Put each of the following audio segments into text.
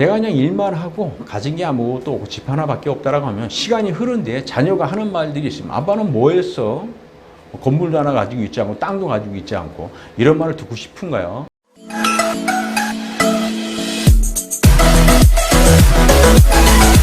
내가 그냥 일만 하고 가진 게 아무것도 없고 집 하나밖에 없다라고 하면 시간이 흐른 뒤에 자녀가 하는 말들이 있으면 아빠는 뭐 했어? 건물도 하나 가지고 있지 않고 땅도 가지고 있지 않고 이런 말을 듣고 싶은가요?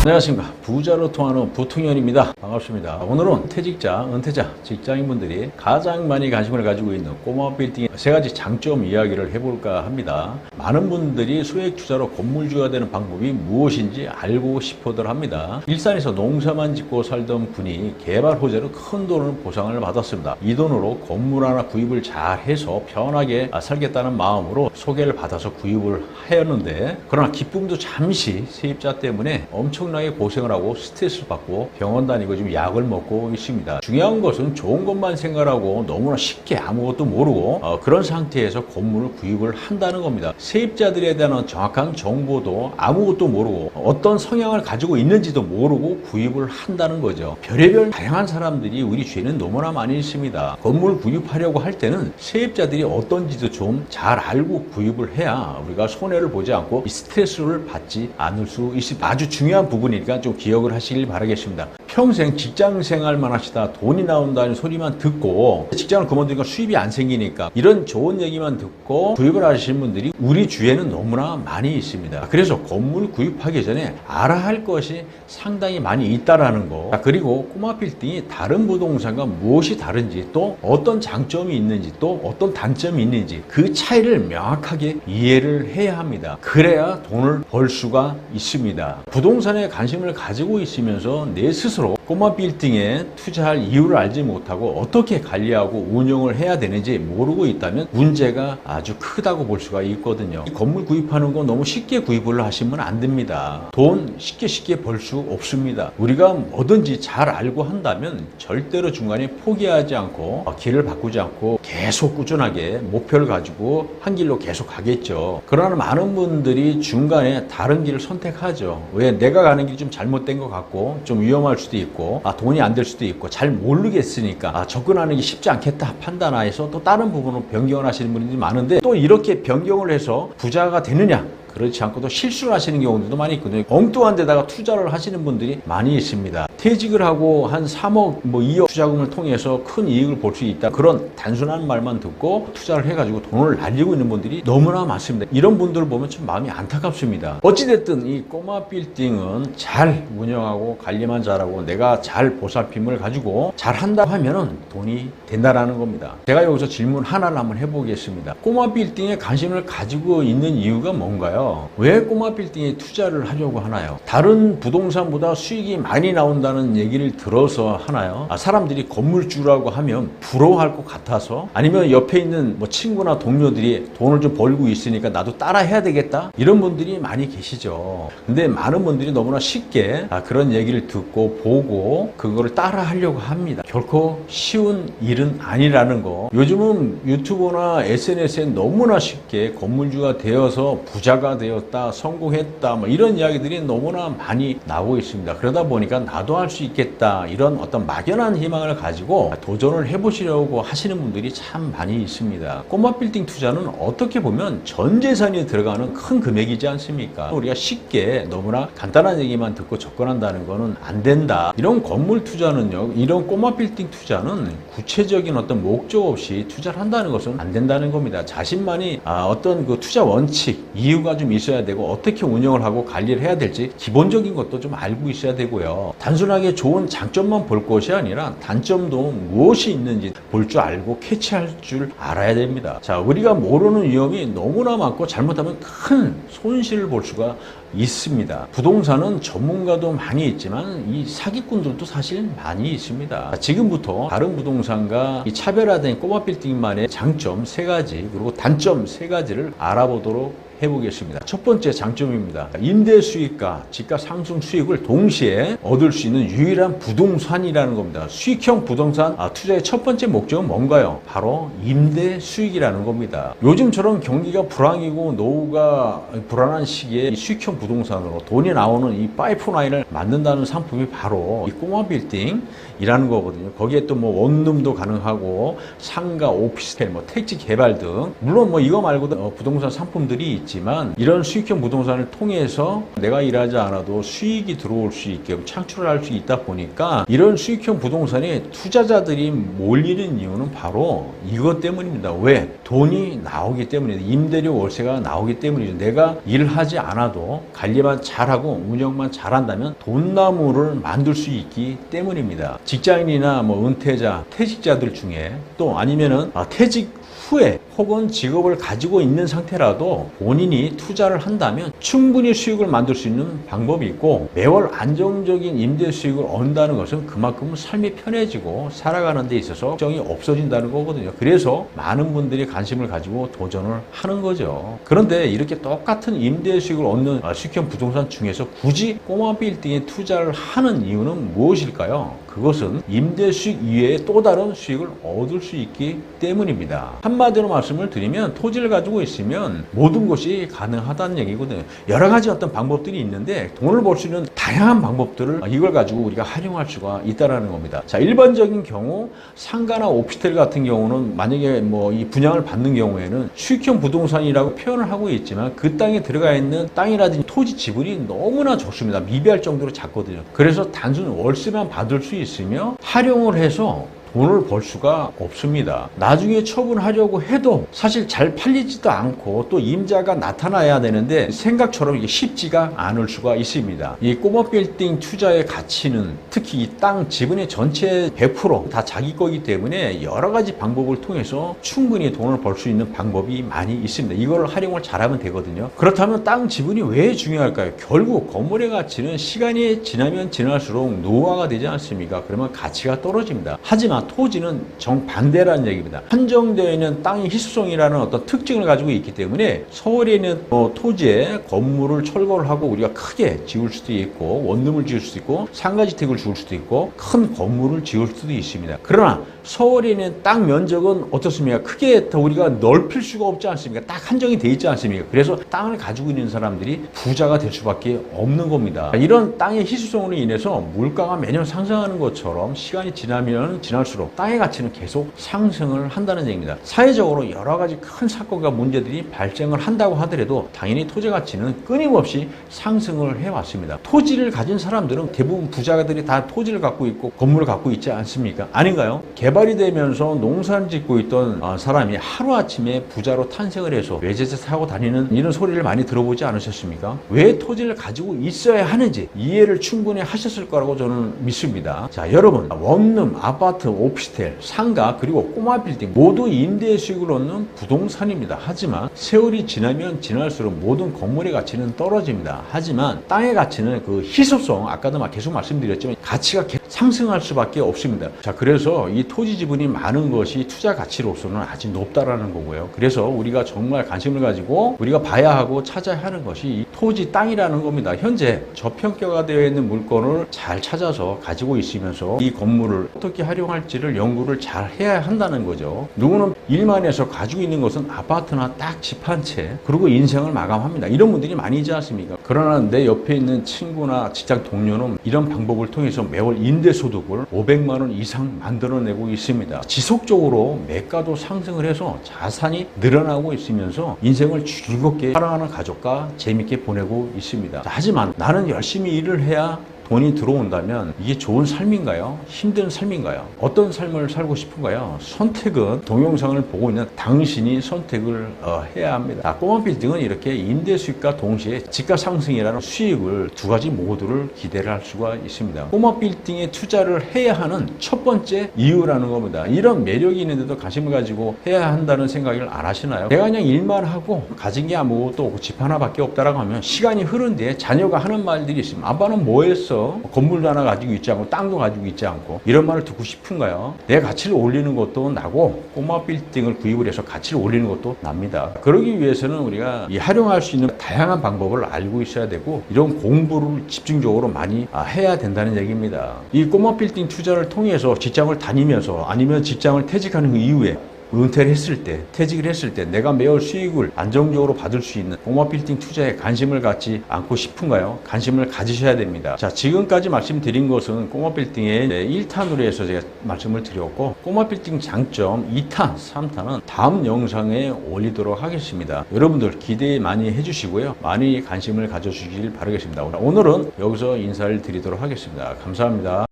안녕하십니까. 부자로 통하는 부통연입니다. 반갑습니다. 오늘은 퇴직자, 은퇴자, 직장인분들이 가장 많이 관심을 가지고 있는 꼬마 빌딩의 세 가지 장점 이야기를 해볼까 합니다. 많은 분들이 소액 투자로 건물주가 되는 방법이 무엇인지 알고 싶어들 합니다. 일산에서 농사만 짓고 살던 분이 개발 호재로 큰 돈을 보상을 받았습니다. 이 돈으로 건물 하나 구입을 잘 해서 편하게 살겠다는 마음으로 소개를 받아서 구입을 하였는데, 그러나 기쁨도 잠시 세입자 때문에 엄청나게 고생을 하고 스트레스를 받고 병원 다니고 지금 약을 먹고 있습니다. 중요한 것은 좋은 것만 생각하고 너무나 쉽게 아무것도 모르고 그런 상태에서 건물을 구입을 한다는 겁니다. 세입자들에 대한 정확한 정보도 아무것도 모르고 어떤 성향을 가지고 있는지도 모르고 구입을 한다는 거죠. 별의별 다양한 사람들이 우리 주위에는 너무나 많이 있습니다. 건물 구입하려고 할 때는 세입자들이 어떤지도 좀 잘 알고 구입을 해야 우리가 손해를 보지 않고 스트레스를 받지 않을 수 있습니다. 아주 중요한 부분이니까 좀 기억을 하시길 바라겠습니다. 평생 직장 생활만 하시다 돈이 나온다는 소리만 듣고 직장을 그만두니까 수입이 안 생기니까 이런 좋은 얘기만 듣고 구입을 하시는 분들이 우리 주위에는 너무나 많이 있습니다. 그래서 건물 구입하기 전에 알아야 할 것이 상당히 많이 있다라는 거, 그리고 꼬마 빌딩이 다른 부동산과 무엇이 다른지, 또 어떤 장점이 있는지, 또 어떤 단점이 있는지 그 차이를 명확하게 이해를 해야 합니다. 그래야 돈을 벌 수가 있습니다. 부동산에 관심을 가지고 있으면서 내 스스로 꼬마 빌딩에 투자할 이유를 알지 못하고 어떻게 관리하고 운영을 해야 되는지 모르고 있다면 문제가 아주 크다고 볼 수가 있거든요. 이 건물 구입하는 거 너무 쉽게 구입을 하시면 안 됩니다. 돈 쉽게 벌 수 없습니다. 우리가 뭐든지 잘 알고 한다면 절대로 중간에 포기하지 않고 길을 바꾸지 않고 계속 꾸준하게 목표를 가지고 한 길로 계속 가겠죠. 그러나 많은 분들이 중간에 다른 길을 선택하죠. 왜? 내가 가는 길이 좀 잘못된 것 같고 좀 위험할 수도 있고 돈이 안 될 수도 있고 잘 모르겠으니까 접근하는 게 쉽지 않겠다 판단해서 또 다른 부분으로 변경을 하시는 분들이 많은데, 또 이렇게 변경을 해서 부자가 되느냐? 그렇지 않고 또 실수를 하시는 경우들도 많이 있거든요. 엉뚱한 데다가 투자를 하시는 분들이 많이 있습니다. 퇴직을 하고 한 3억, 2억 투자금을 통해서 큰 이익을 볼 수 있다, 그런 단순한 말만 듣고 투자를 해가지고 돈을 날리고 있는 분들이 너무나 많습니다. 이런 분들을 보면 좀 마음이 안타깝습니다. 어찌됐든 이 꼬마 빌딩은 잘 운영하고 관리만 잘하고 내가 잘 보살핌을 가지고 잘 한다 하면은 돈이 된다라는 겁니다. 제가 여기서 질문 하나를 한번 해보겠습니다. 꼬마 빌딩에 관심을 가지고 있는 이유가 뭔가요? 왜 꼬마 빌딩에 투자를 하려고 하나요? 다른 부동산보다 수익이 많이 나온다는 얘기를 들어서 하나요? 사람들이 건물주라고 하면 부러워할 것 같아서? 아니면 옆에 있는 친구나 동료들이 돈을 좀 벌고 있으니까 나도 따라 해야 되겠다? 이런 분들이 많이 계시죠. 근데 많은 분들이 너무나 쉽게 그런 얘기를 듣고 보고 그거를 따라 하려고 합니다. 결코 쉬운 일은 아니라는 거. 요즘은 유튜브나 SNS에 너무나 쉽게 건물주가 되어서 부자가 되었다, 성공했다, 이런 이야기들이 너무나 많이 나오고 있습니다. 그러다 보니까 나도 할 수 있겠다, 이런 어떤 막연한 희망을 가지고 도전을 해보시려고 하시는 분들이 참 많이 있습니다. 꼬마 빌딩 투자는 어떻게 보면 전 재산이 들어가는 큰 금액이지 않습니까? 우리가 쉽게 너무나 간단한 얘기만 듣고 접근한다는 거는 안 된다. 이런 건물 투자는요, 이런 꼬마 빌딩 투자는 구체적인 어떤 목적 없이 투자를 한다는 것은 안 된다는 겁니다. 자신만이 어떤 그 투자 원칙, 이유가 좀 있어야 되고 어떻게 운영을 하고 관리를 해야 될지 기본적인 것도 좀 알고 있어야 되고요. 단순하게 좋은 장점만 볼 것이 아니라 단점도 무엇이 있는지 볼 줄 알고 캐치할 줄 알아야 됩니다. 자, 우리가 모르는 위험이 너무나 많고 잘못하면 큰 손실을 볼 수가 있습니다. 부동산은 전문가도 많이 있지만 이 사기꾼들도 사실 많이 있습니다. 지금부터 다른 부동산과 이 차별화된 꼬마 빌딩만의 장점 3가지 그리고 단점 3가지를 알아보도록 해보겠습니다. 첫 번째 장점입니다. 임대 수익과 집값 상승 수익을 동시에 얻을 수 있는 유일한 부동산이라는 겁니다. 수익형 부동산 투자의 첫 번째 목적은 뭔가요? 바로 임대 수익이라는 겁니다. 요즘처럼 경기가 불황이고 노후가 불안한 시기에 이 수익형 부동산으로 돈이 나오는 이 파이프라인을 만든다는 상품이 바로 이 꼬마 빌딩이라는 거거든요. 거기에 또 원룸도 가능하고 상가, 오피스텔, 택지 개발 등, 물론 이거 말고도 부동산 상품들이 있지만 이런 수익형 부동산을 통해서 내가 일하지 않아도 수익이 들어올 수 있게 창출을 할 수 있다 보니까 이런 수익형 부동산에 투자자들이 몰리는 이유는 바로 이것 때문입니다. 왜? 돈이 나오기 때문이다. 임대료 월세가 나오기 때문이죠. 내가 일하지 않아도 관리만 잘하고 운영만 잘한다면 돈나무를 만들 수 있기 때문입니다. 직장인이나 은퇴자, 퇴직자들 중에 또 아니면은 퇴직 후에 혹은 직업을 가지고 있는 상태라도 본인이 투자를 한다면 충분히 수익을 만들 수 있는 방법이 있고 매월 안정적인 임대 수익을 얻는다는 것은 그만큼 삶이 편해지고 살아가는 데 있어서 걱정이 없어진다는 거거든요. 그래서 많은 분들이 관심을 가지고 도전을 하는 거죠. 그런데 이렇게 똑같은 임대 수익을 얻는 수익형 부동산 중에서 굳이 꼬마 빌딩에 투자를 하는 이유는 무엇일까요? 그것은 임대 수익 이외에 또 다른 수익을 얻을 수 있기 때문입니다. 한마디로 말씀을 드리면 토지를 가지고 있으면 모든 것이 가능하다는 얘기거든요. 여러 가지 어떤 방법들이 있는데 돈을 벌 수 있는 다양한 방법들을 이걸 가지고 우리가 활용할 수가 있다는 겁니다. 자, 일반적인 경우 상가나 오피스텔 같은 경우는 만약에 이 분양을 받는 경우에는 수익형 부동산이라고 표현을 하고 있지만 그 땅에 들어가 있는 땅이라든지 토지 지분이 너무나 적습니다. 미비할 정도로 작거든요. 그래서 단순 월세만 받을 수 있으며 활용을 해서 돈을 벌 수가 없습니다. 나중에 처분하려고 해도 사실 잘 팔리지도 않고 또 임자가 나타나야 되는데 생각처럼 이게 쉽지가 않을 수가 있습니다. 이 꼬마 빌딩 투자의 가치는 특히 이 땅 지분의 전체 100% 다 자기 거기 때문에 여러 가지 방법을 통해서 충분히 돈을 벌 수 있는 방법이 많이 있습니다. 이걸 활용을 잘하면 되거든요. 그렇다면 땅 지분이 왜 중요할까요? 결국 건물의 가치는 시간이 지나면 지날수록 노후화가 되지 않습니까? 그러면 가치가 떨어집니다. 하지만 토지는 정반대라는 얘기입니다. 한정되어 있는 땅의 희소성이라는 어떤 특징을 가지고 있기 때문에 서울에 있는 토지에 건물을 철거를 하고 우리가 크게 지을 수도 있고 원룸을 지을 수도 있고 상가주택을 지을 수도 있고 큰 건물을 지을 수도 있습니다. 그러나 서울에 있는 땅 면적은 어떻습니까? 크게 더 우리가 넓힐 수가 없지 않습니까? 딱 한정이 돼 있지 않습니까? 그래서 땅을 가지고 있는 사람들이 부자가 될 수밖에 없는 겁니다. 이런 땅의 희소성으로 인해서 물가가 매년 상승하는 것처럼 시간이 지나면 지날수록 땅의 가치는 계속 상승을 한다는 얘기입니다. 사회적으로 여러 가지 큰 사건과 문제들이 발생을 한다고 하더라도 당연히 토지 가치는 끊임없이 상승을 해왔습니다. 토지를 가진 사람들은 대부분 부자들이 다 토지를 갖고 있고 건물을 갖고 있지 않습니까? 아닌가요? 개발이 되면서 농사를 짓고 있던 사람이 하루아침에 부자로 탄생을 해서 외제차 타고 다니는 이런 소리를 많이 들어보지 않으셨습니까? 왜 토지를 가지고 있어야 하는지 이해를 충분히 하셨을 거라고 저는 믿습니다. 자, 여러분, 원룸, 아파트, 오피스텔, 상가, 그리고 꼬마 빌딩 모두 임대 수익을 얻는 부동산입니다. 하지만 세월이 지나면 지날수록 모든 건물의 가치는 떨어집니다. 하지만 땅의 가치는 그 희소성, 아까도 계속 말씀드렸지만 가치가 계속 상승할 수밖에 없습니다. 자, 그래서 이 토지 지분이 많은 것이 투자 가치로서는 아주 높다라는 거고요. 그래서 우리가 정말 관심을 가지고 우리가 봐야 하고 찾아야 하는 것이 이 토지 땅이라는 겁니다. 현재 저평가가 되어 있는 물건을 잘 찾아서 가지고 있으면서 이 건물을 어떻게 활용할지를 연구를 잘 해야 한다는 거죠. 누구는 일만 해서 가지고 있는 것은 아파트나 딱 집 한 채, 그리고 인생을 마감합니다. 이런 분들이 많이 있지 않습니까? 그러나 내 옆에 있는 친구나 직장 동료는 이런 방법을 통해서 매월 임대소득을 500만 원 이상 만들어내고 있습니다. 지속적으로 매가도 상승을 해서 자산이 늘어나고 있으면서 인생을 즐겁게 살아가는 가족과 재밌게 보내고 있습니다. 하지만 나는 열심히 일을 해야 돈이 들어온다면 이게 좋은 삶인가요? 힘든 삶인가요? 어떤 삶을 살고 싶은가요? 선택은 동영상을 보고 있는 당신이 선택을 해야 합니다. 꼬마 빌딩은 이렇게 임대 수익과 동시에 집가 상승이라는 수익을 두 가지 모두를 기대를 할 수가 있습니다. 꼬마 빌딩에 투자를 해야 하는 첫 번째 이유라는 겁니다. 이런 매력이 있는데도 관심을 가지고 해야 한다는 생각을 안 하시나요? 내가 그냥 일만 하고 가진 게 아무것도 없고 집 하나밖에 없다라고 하면 시간이 흐른 뒤에 자녀가 하는 말들이 있습니다. 아빠는 뭐 했어? 건물도 하나 가지고 있지 않고 땅도 가지고 있지 않고 이런 말을 듣고 싶은가요? 내 가치를 올리는 것도 나고 꼬마 빌딩을 구입을 해서 가치를 올리는 것도 납니다. 그러기 위해서는 우리가 활용할 수 있는 다양한 방법을 알고 있어야 되고 이런 공부를 집중적으로 많이 해야 된다는 얘기입니다. 이 꼬마 빌딩 투자를 통해서 직장을 다니면서 아니면 직장을 퇴직하는 그 이후에 은퇴를 했을 때, 퇴직을 했을 때 내가 매월 수익을 안정적으로 받을 수 있는 꼬마 빌딩 투자에 관심을 갖지 않고 싶은가요? 관심을 가지셔야 됩니다. 자, 지금까지 말씀드린 것은 꼬마 빌딩의 1탄으로 해서 제가 말씀을 드렸고, 꼬마 빌딩 장점 2탄, 3탄은 다음 영상에 올리도록 하겠습니다. 여러분들 기대 많이 해주시고요. 많이 관심을 가져주시길 바라겠습니다. 오늘은 여기서 인사를 드리도록 하겠습니다. 감사합니다.